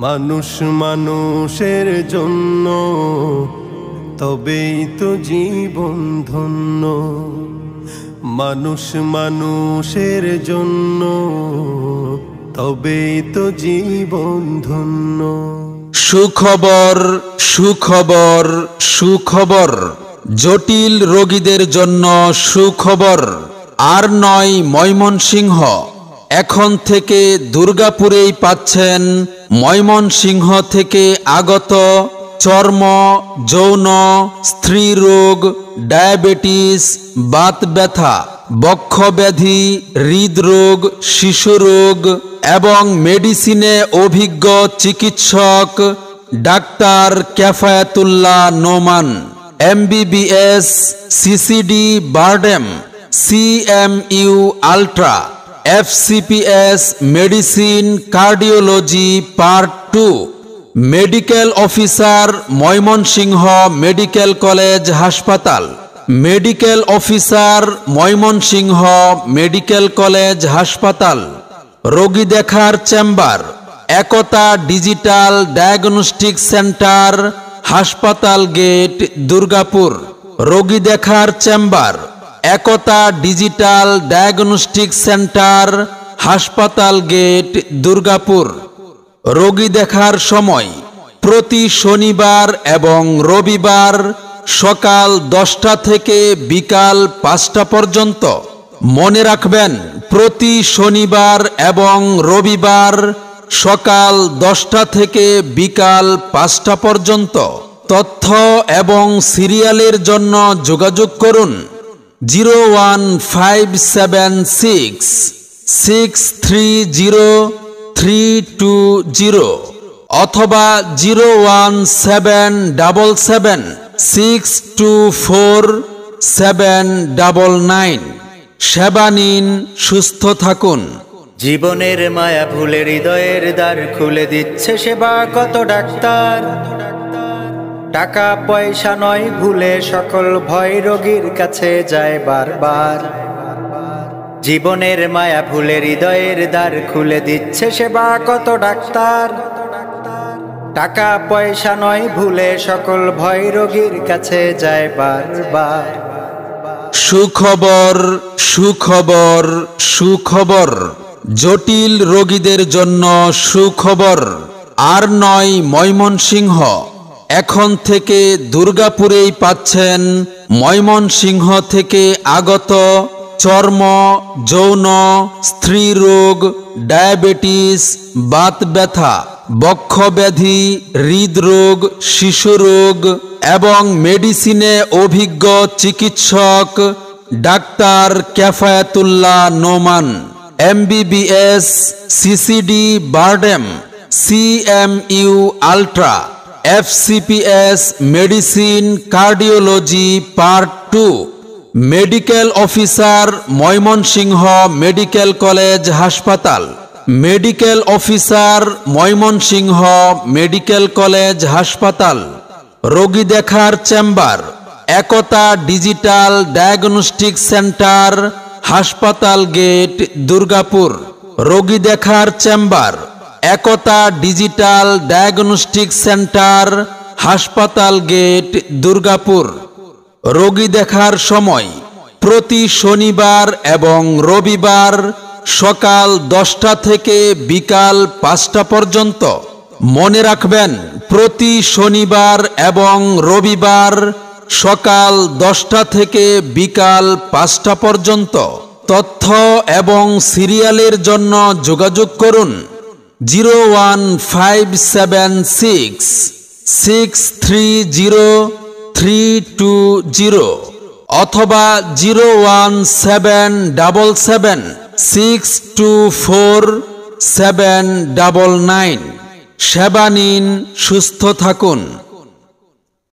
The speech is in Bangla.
মানুষ মানুষের জন্য তবেই তো জীবন ধন্য। মানুষ মানুষের জন্য তবেই তো জীবন ধন্য। সুখবর সুখবর সুখবর, জটিল রোগীদের জন্য সুখবর। আর নয় ময়মনসিংহ, এখন থেকে দুর্গাপুরেই পাচ্ছেন ময়মনসিংহ থেকে আগত চর্ম, যৌন, স্ত্রীরোগ, ডায়াবেটিস, বাত ব্যথা, বক্ষব্যাধি, হৃদরোগ, শিশুরোগ এবং মেডিসিনে অভিজ্ঞ চিকিৎসক doctor Kafayatullah Noman, MBBS, CCD BIRDEM, CMU ultra, FCPS medicine cardiology part 2, medical officer Mymensingh medical college হাসপাতাল, medical officer Mymensingh medical college হাসপাতাল। রোগী দেখার chamber Ekota digital diagnostic centre, হাসপাতাল গেট, দুর্গাপুর। রোগী দেখার chamber Ekota digital diagnostic centre, হাসপাতাল গেট, দুর্গাপুর। রোগী দেখার সময় প্রতি শনিবার এবং রবিবার সকাল 10টা থেকে বিকাল 5টা পর্যন্ত। মনে রাখবেন, প্রতি শনিবার এবং রবিবার সকাল 10টা থেকে বিকাল 5টা পর্যন্ত। তথ্য এবং সিরিয়ালের জন্য যোগাযোগ করুন 01576 630-320 অথবা 01777 624-799। সেবা নিন, সুস্থ থাকুন। জীবনের মায়া ভুলে হৃদয়ের দ্বার খুলে দিচ্ছে সেবা কত ডাক্তার। টাকা পয়সা নয় ভুলে সকল ভয় রোগীর কাছে যায় বারবার। জীবনের মায়া ভুলে হৃদয়ের দ্বার খুলে দিচ্ছে সেবা কত ডাক্তার। টাকা পয়সা নয় ভুলে সকল ভয় রোগীর কাছে যায় বারবার। সুখবর সুখবর সুখবর, জটিল রোগীদের জন্য সুখবর। আর নয় ময়মনসিংহ, এখন থেকে দুর্গাপুরেই পাচ্ছেন ময়মনসিংহ থেকে আগত চর্ম, যৌন, স্ত্রীরোগ, ডায়াবেটিস, বাত ব্যথা, বক্ষব্যাধি, হৃদরোগ, শিশুরোগ এবং মেডিসিনে অভিজ্ঞ চিকিৎসক doctor Kafayatullah Noman, MBBS, CCD BIRDEM, CMU ultra, FCPS medicine cardiology part 2, medical officer Mymensingh medical college হাসপাতাল, medical officer Mymensingh medical college হাসপাতাল। রোগী দেখার chamber Ekota digital diagnostic centre, হাসপাতাল গেট, দুর্গাপুর। রোগী দেখার chamber Ekota digital diagnostic centre, হাসপাতাল গেট, দুর্গাপুর। রোগী দেখার সময় প্রতি শনিবার এবং রবিবার সকাল 10টা থেকে বিকাল 5টা পর্যন্ত। মনে রাখবেন, প্রতি শনিবার এবং রবিবার সকাল 10টা থেকে বিকাল 5টা পর্যন্ত। তথ্য এবং সিরিয়ালের জন্য যোগাযোগ করুন 01576 630-320 অথবা 01777 624-799। সেবা নিন, সুস্থ থাকুন।